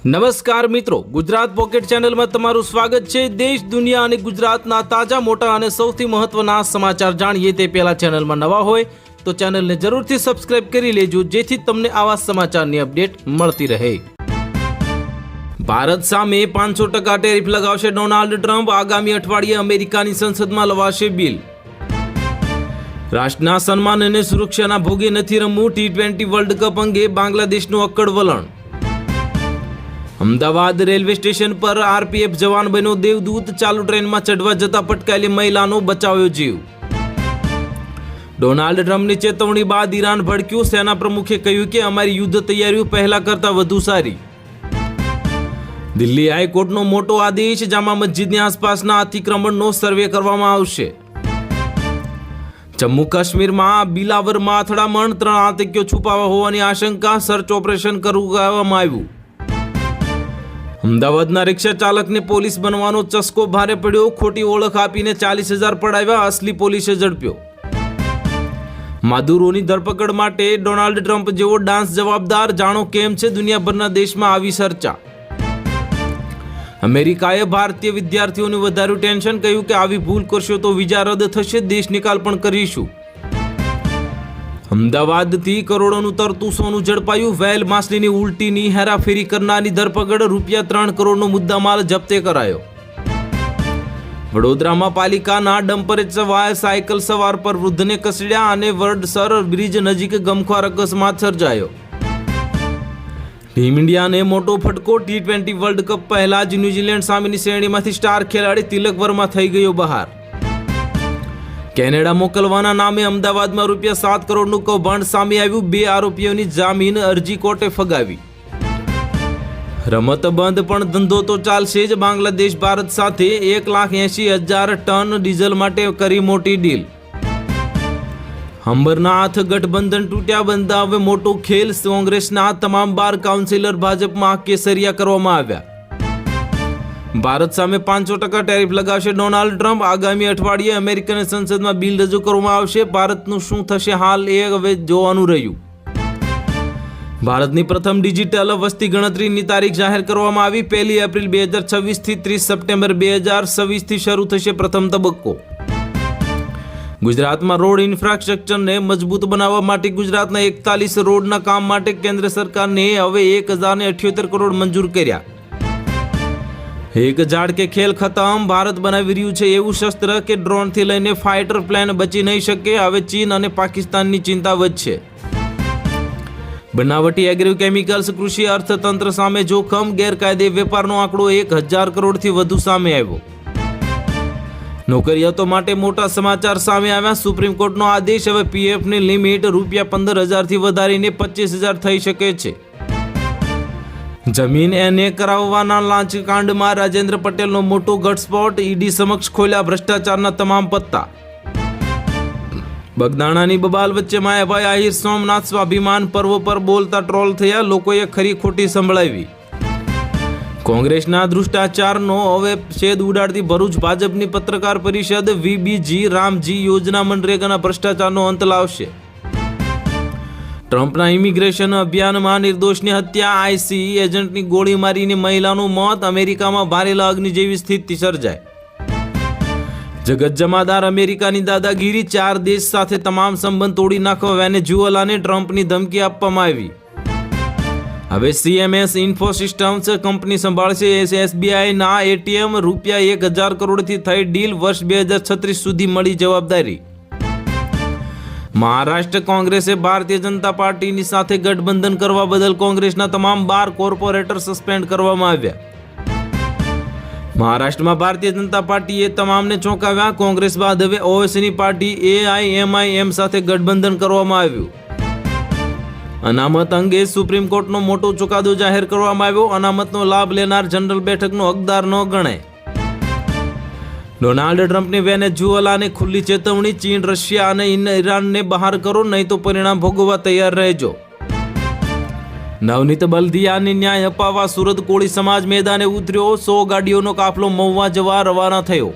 નમસ્કાર મિત્રો, ગુજરાત પોકેટ ચેનલમાં તમારું સ્વાગત છે। દેશ દુનિયા અને ગુજરાતના તાજા મોટા અને સૌથી મહત્વના સમાચાર જાણીએ તે પહેલા ચેનલમાં નવા હોય તો ચેનલને જરૂરથી સબસ્ક્રાઇબ કરી લેજો, જેથી તમને આવા સમાચારની અપડેટ મળતી રહે। ભારત સામે 500% ટેરિફ લગાવશે ડોનાલ્ડ ટ્રમ્પ। આગામી અઠવાડિયે અમેરિકાની સંસદમાં લવાશે બિલ। રાષ્ટ્રના સન્માન અને સુરક્ષાના ભોગે નથી રમવું। T20 વર્લ્ડ કપ અંગે બાંગ્લાદેશનું અક્કડ વલણ। અમદાવાદ રેલવે સ્ટેશન પર આરપીએફ જવાન બન્યો દેવદૂત। ચાલુ ટ્રેનમાં ચઢવા જતા પટકાયેલી મહિલાનો બચાવ્યો જીવ। ડોનાલ્ડ ટ્રમ્પની ચેતવણી બાદ ઈરાન ભડક્યું। સેના પ્રમુખે કહ્યું કે અમારી યુદ્ધ તૈયારીઓ પહેલા કરતા વધુ સારી। દિલ્હી હાઈકોર્ટનો મોટો આદેશ। જામા મસ્જિદની આસપાસના અતિક્રમણનો સર્વે કરવામાં આવશે। જમ્મુ કાશ્મીરમાં બિલાવરમાં અથડામણ। 3 આતંકીઓ છુપાવા હોવાની આશંકા। સર્ચ ઓપરેશન કરવામાં આવ્યું। અમદાવાદના રિક્ષા ચાલકને પોલીસ બનવાનો ચસ્કો ભારે પડ્યો। ખોટી ઓળખ આપીને 40,000 પડાવ્યા। અસલી પોલીસે ઝડપ્યો। માદુરોની ધરપકડ માટે ડોનાલ્ડ ટ્રમ્પ જેવો ડાન્સ જવાબદાર। જાણો કેમ છે દુનિયાભરના દેશમાં આવી ચર્ચા। અમેરિકાએ ભારતીય વિદ્યાર્થીઓને વધાર્યું ટેન્શન। કહ્યું કે આવી ભૂલ કરશો તો વિઝા રદ થશે। દેશ નિકાલ પણ કરીશું। અમદાવાદથી કરોડોનું તરતું સોનું ઝડપાયું। વેલ માછલીની ઉલટીની હેરાફેરી કરનારની ધરપકડ। ₹3 કરોડનો મુદ્દામાલ જપ્તે કરાયો। વડોદરામાં પાલિકાના ડમ્પરે સાયકલ સવાર પર વૃદ્ધને કસડ્યા અને વડસર બ્રિજ નજીક ગમખ્વાર અકસ્માત સર્જાયો। ટીમ ઇન્ડિયાને મોટો ફટકો। T20 વર્લ્ડ કપ પહેલા જ ન્યૂઝીલેન્ડ સામેની શ્રેણીમાંથી સ્ટાર ખેલાડી તિલક વર્મા થઈ ગયો બહાર। કેનેડા મોકલવાના નામે અમદાવાદમાં ₹7 કરોડનું કૌભાંડ સામે આવ્યું। 2 આરોપીઓની જામીન અરજી કોર્ટે ફગાવી। રમત બંધ પણ ધંધો તો ચાલશે જ। બાંગ્લાદેશ ભારત સાથે 1,80,000 ટન ડીઝલ માટે કરી મોટી ડીલ। અંબરનાથ ગઠબંધન તૂટ્યા। બંધાવે મોટો ખેલ। કોંગ્રેસના તમામ 12 કાઉન્સિલર ભાજપમાં કેસરિયા કરવામાં આવ્યા। ભારત સામે 500% ટેરિફ લગાવશે ડોનાલ્ડ ટ્રમ્પ। આગામી અઠવાડિયે અમેરિકન સંસદમાં બિલ રજૂ કરવામાં આવશે। ભારતનું શું થશે હાલ એ હવે જોવાનું રહ્યું। ભારતની પ્રથમ ડિજિટલ વસ્તી ગણતરીની તારીખ જાહેર કરવામાં આવી। 1 એપ્રિલ 2026 થી 30 સપ્ટેમ્બર 2026 થી શરૂ થશે પ્રથમ તબક્કો। ગુજરાતમાં રોડ ઇન્ફ્રાસ્ટ્રક્ચરને મજબૂત બનાવવા માટે ગુજરાતના 41 રોડના કામ માટે કેન્દ્ર સરકારને હવે 1,078 કરોડ મંજૂર કર્યા। એક ઝાડ કે ખેલ ખતમ। ભારત બનાવી રહ્યું છે એવું શસ્ત્ર કે ડ્રોનથી લઈને ફાઇટર પ્લેન બચી નહીં શકે। હવે ચીન અને પાકિસ્તાનની ચિંતા વધશે। બનાવટી એગ્રોકેમિકલ્સ કૃષિ અર્થતંત્ર સામે જોખમ। ગેરકાયદે વેપારનો આંકડો 1,000 કરોડથી વધુ સામે આવ્યો। નોકરિયાતો માટે મોટા સમાચાર સામે આવ્યા। સુપ્રીમ કોર્ટનો આદેશ। હવે પીએફની લિમિટ ₹15,000 થી વધારીને 25,000 થઈ શકે છે। જમીન એને કરાવવાના લાંચકાંડમાં રાજેન્દ્ર પટેલનો મોટો ઘટસ્ફોટ। ઈડી સમક્ષ ખોલ્યા ભ્રષ્ટાચારના તમામ પત્તા। બગદાણાની બબાલ વચ્ચે માયાભાઈ આહિર સોમનાથ સ્વાભિમાન પર્વ પર બોલતા ટ્રોલ થયા। લોકોએ ખરી ખોટી સંભળાવી। કોંગ્રેસના ભ્રષ્ટાચારનો હવે છેદ ઉડાડતી ભરૂચ ભાજપની પત્રકાર પરિષદ। VBG રામજી યોજના મનરેગાના ભ્રષ્ટાચારનો અંત લાવશે। ટ્રમ્પના ઇમિગ્રેશન અભિયાનમાં નિર્દોષની હત્યા। ICE એજન્ટની ગોળી મારીને મહિલાનું મોત। અમેરિકામાં ભારેલા અગ્નિ જેવી સ્થિતિ સર્જાય। જગત જમાદાર અમેરિકાની દાદાગીરી। 4 દેશ સાથે તમામ સંબંધ તોડી નાખવા વેનેઝુએલાને ટ્રમ્પની ધમકી આપવામાં આવી। હવે CMS ઇન્ફોસિસ્ટમ્સ કંપની સંભાળશે SBIના ATM। ₹1,000 કરોડથી થઈ ડીલ। વર્ષ 2036 સુધી મળી જવાબદારી। મહારાષ્ટ્ર કોંગ્રેસે ભારતીય જનતા પાર્ટીની સાથે ગઠબંધન કરવા બદલ કોંગ્રેસના તમામ 12 કોર્પોરેટર સસ્પેન્ડ કરવામાં આવ્યા। મહારાષ્ટ્રમાં ભારતીય જનતા પાર્ટીએ તમામને ચોંકાવ્યા। કોંગ્રેસ બાદ હવે OSની પાર્ટી AIMIM સાથે ગઠબંધન કરવામાં આવ્યું। અનામત અંગે સુપ્રીમ કોર્ટનો મોટો ચુકાદો જાહેર કરવામાં આવ્યો। અનામતનો લાભ લેનાર જનરલ બેઠકનો હકદાર ન ગણાય। ડોનાલ્ડ ટ્રમ્પની વેનેઝુએલાને ખુલ્લી ચેતવણી। ચીન, રશિયા અને ઈરાનને બહાર કરો, નહીં તો પરિણામ ભોગવવા તૈયાર રહેજો। નવનીત બલદિયાને ન્યાય અપાવવા સુરત કોળી સમાજ મેદાને ઉતર્યો। 100 ગાડીઓનો કાફલો મહુવા જવા રવાના થયો।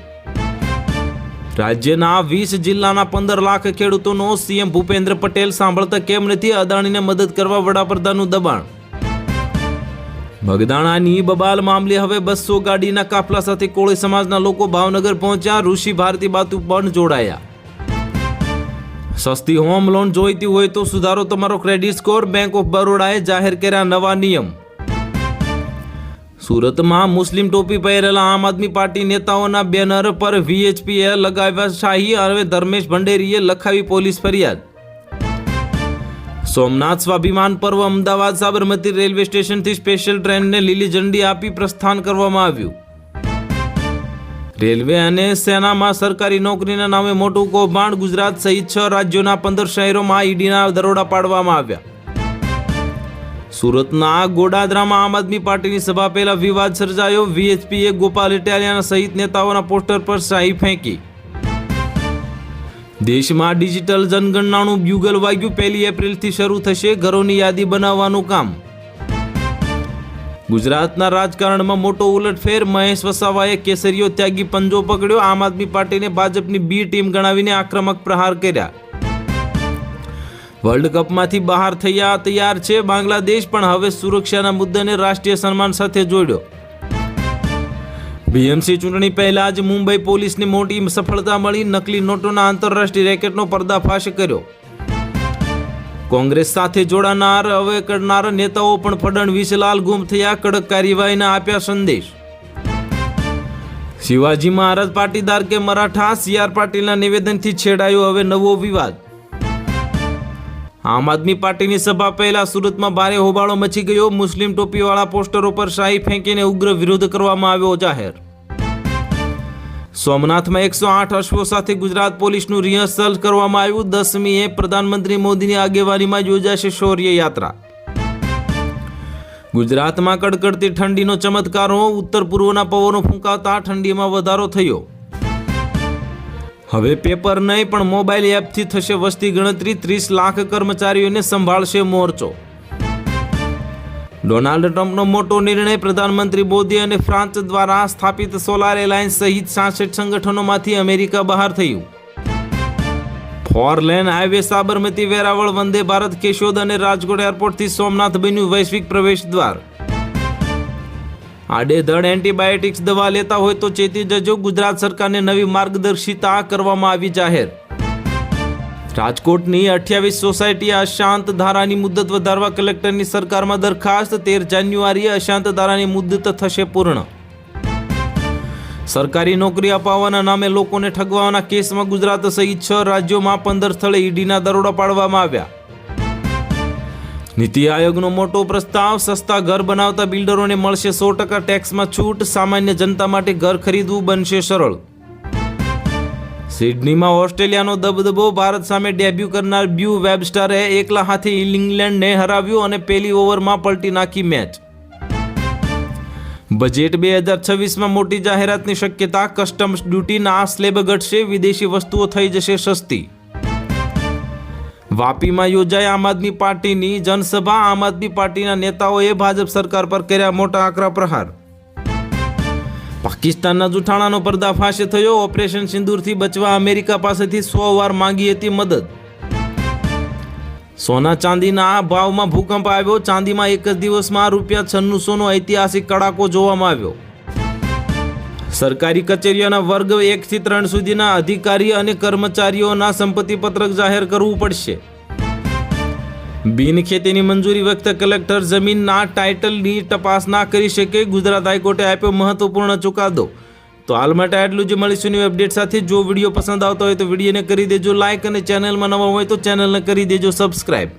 રાજ્યના 20 જિલ્લાના 15 લાખ ખેડૂતોનો CM ભૂપેન્દ્ર પટેલ સાંભળતા કેમ નથી? અદાણીને મદદ કરવા વડાપ્રધાનનું દબાણ। બગદાણાની બબાલ મામલે હવે 200 ગાડીના કાફલા સાથે કોળી સમાજના લોકો ભાવનગર પહોંચ્યા. ઋષિ ભારતી બાતુ પણ જોડાયા. સસ્તી હોમ લોન જોઈતી હોય તો સુધારો તમારો ક્રેડિટ સ્કોર. બેંક ઓફ બરોડાએ જાહેર કર્યા નવા નિયમ. સુરતમાં મુસ્લિમ ટોપી પહેરેલા આમ આદમી પાર્ટી નેતાઓના બેનર પર VHPએ લગાવ્યા શાહી. હવે ધર્મેશ ભંડેરીએ લખાવી પોલીસ ફરિયાદ. સોમનાથ સ્વાભિમાન પર્વ અમદાવાદ સાબરમતી રેલવે સ્ટેશનથી સ્પેશિયલ ટ્રેનને લીલી ઝંડી આપી પ્રસ્થાન કરવામાં આવ્યું. રેલવે અને સેનામાં સરકારી નોકરીના નામે મોટું કૌભાંડ. ગુજરાત સહિત 6 રાજ્યોના 15 શહેરોમાં ઈડીના દરોડા પાડવામાં આવ્યા. સુરતના ગોડાદરામાં આમ આદમી પાર્ટીની સભા પહેલા વિવાદ સર્જાયો. VHPએ ગોપાલ ઇટાલિયાના સહિત નેતાઓના પોસ્ટર પર શાહી ફેંકી. દેશમાં ડિજિટલ જનગણનાનું બ્યુગલ વાગ્યું. 1 એપ્રિલથી શરૂ થશે ઘરોની યાદી બનાવવાનું કામ. ગુજરાતના રાજકારણમાં મોટો ઉલટફેર. મહેશ વસાવાએ કેસરીયો ત્યાગી પંજો પકડ્યો. આમ આદમી પાર્ટીને ભાજપની બી ટીમ ગણાવીને આક્રમક પ્રહાર કર્યા. વર્લ્ડ કપમાંથી બહાર થયા તૈયાર છે બાંગ્લાદેશ, પણ હવે સુરક્ષાના મુદ્દાને રાષ્ટ્રીય સન્માન સાથે જોડ્યો. BMC ચૂંટણી પહેલા જ મુંબઈ પોલીસને મોટી સફળતા મળી. નકલી નોટોના આંતરરાષ્ટ્રીય રેકેટનો પર્દાફાશ કર્યો. કોંગ્રેસ સાથે જોડાનાર હવે કરનાર નેતાઓ પણ ફડણવીસ લાલ ગુમ થયા. કડક કાર્યવાહીના આપ્યા સંદેશ. શિવાજી મહારાજ પાટીદાર કે મરાઠા? CR પાટીલના નિવેદનથી છેડાયો હવે નવો વિવાદ. આમ આદમી પાર્ટીની સભા પહેલા સુરતમાં ભારે હોબાળો મચી ગયો. મુસ્લિમ ટોપીવાળા પોસ્ટરો પર શાહી ફેંકીને ઉગ્ર વિરોધ કરવામાં આવ્યો જાહેર. સોમનાથમાં 108 અશ્વો સાથે ગુજરાત પોલીસનું રિહર્સલ કરવામાં આવ્યું. 10મીએ પ્રધાનમંત્રી મોદીની આગેવાનીમાં યોજાશે શૌર્ય યાત્રા. ગુજરાતમાં કડકડતી ઠંડીનો ચમત્કાર. ઉત્તર પૂર્વના પવનો ફૂંકાતા ઠંડીમાં વધારો થયો. હવે પેપર નહીં પણ મોબાઈલ એપથી થશે વસ્તી ગણતરી. 30 લાખ કર્મચારીઓને સંભાળશે મોરચો. ડોનાલ્ડ ટ્રમ્પનો મોટો નિર્ણય. પ્રધાનમંત્રી મોદી અને ફ્રાન્સ દ્વારા સ્થાપિત સોલાર એલાયન્સ સહિત 66 સંગઠનોમાંથી અમેરિકા બહાર થયું. 4 લેન હાઈવે સાબરમતી વેરાવળ વંદે ભારત કેશોદ અને રાજકોટ એરપોર્ટથી સોમનાથ બન્યું વૈશ્વિક પ્રવેશ દ્વાર. આડેધડ એન્ટીબાયોટિક્સ દવા લેતા હોય તો ચેતી જજો. ગુજરાત સરકારને નવી માર્ગદર્શિકા કરવામાં આવી જાહેર. રાજકોટની 28 સોસાયટીએ અશાંત ધારાની મુદત વધારવા કલેક્ટરની સરકારમાં દરખાસ્ત. 13 જાન્યુઆરીએ અશાંત ધારાની મુદત થશે પૂર્ણ. સરકારી નોકરી અપાવવાના નામે લોકોને ઠગવાના કેસમાં ગુજરાત સહિત 6 રાજ્યોમાં 15 સ્થળે ઈડીના દરોડા પાડવામાં આવ્યા. નીતિ આયોગનો મોટો પ્રસ્તાવ. સસ્તા ઘર બનાવતા બિલ્ડરોને મળશે 100% ટેક્સમાં છૂટ. સામાન્ય જનતા માટે ઘર ખરીદવું બનશે સરળ. સિડનીમાં ઓસ્ટ્રેલિયાનો દબદબો. ભારત સામે ડેબ્યુ કરનાર બ્યુ વેબસ્ટરે એકલા હાથે ઇંગ્લેન્ડને હરાવ્યું અને પહેલી ઓવરમાં પલટી નાખી મેચ. બજેટ 2026માં મોટી જાહેરાતની શક્યતા. કસ્ટમ્સ ડ્યુટીના સ્લેબ ઘટશે. વિદેશી વસ્તુઓ થઈ જશે સસ્તી. વાપીમાં યોજાઈ આમ આદમી પાર્ટીની જનસભા. આમ આદમી પાર્ટીના નેતાઓએ ભાજપ સરકાર પર કર્યા મોટા આકરા પ્રહાર. પાકિસ્તાનના જૂઠાણાનો પર્દાફાશ થયો. ઓપરેશન સિંદૂરથી બચવા અમેરિકા પાસેથી 100 વાર માંગી હતી મદદ. સોના ચાંદીના ભાવમાં ભૂકંપ આવ્યો. ચાંદીમાં એક જ દિવસમાં ₹9600નો ઐતિહાસિક કડાકો જોવામાં આવ્યો. સરકારી કચેરીઓના વર્ગ 1 થી 3 સુધીના અધિકારી અને કર્મચારીઓના સંપત્તિ પત્રક જાહેર કરવું પડશે. બિનખેતીની મંજૂરી વખતે કલેક્ટર જમીનના ટાઇટલની તપાસ ના કરી શકે. ગુજરાત હાઈકોર્ટે આપ્યો મહત્વપૂર્ણ ચુકાદો. તો હાલ માટે આટલું જ. મળીશું ન્યૂ અપડેટ સાથે. જો વિડીયો પસંદ આવતો હોય તો વિડીયોને કરી દેજો લાઇક અને ચેનલમાં નવા હોય તો ચેનલને કરી દેજો સબસ્ક્રાઇબ.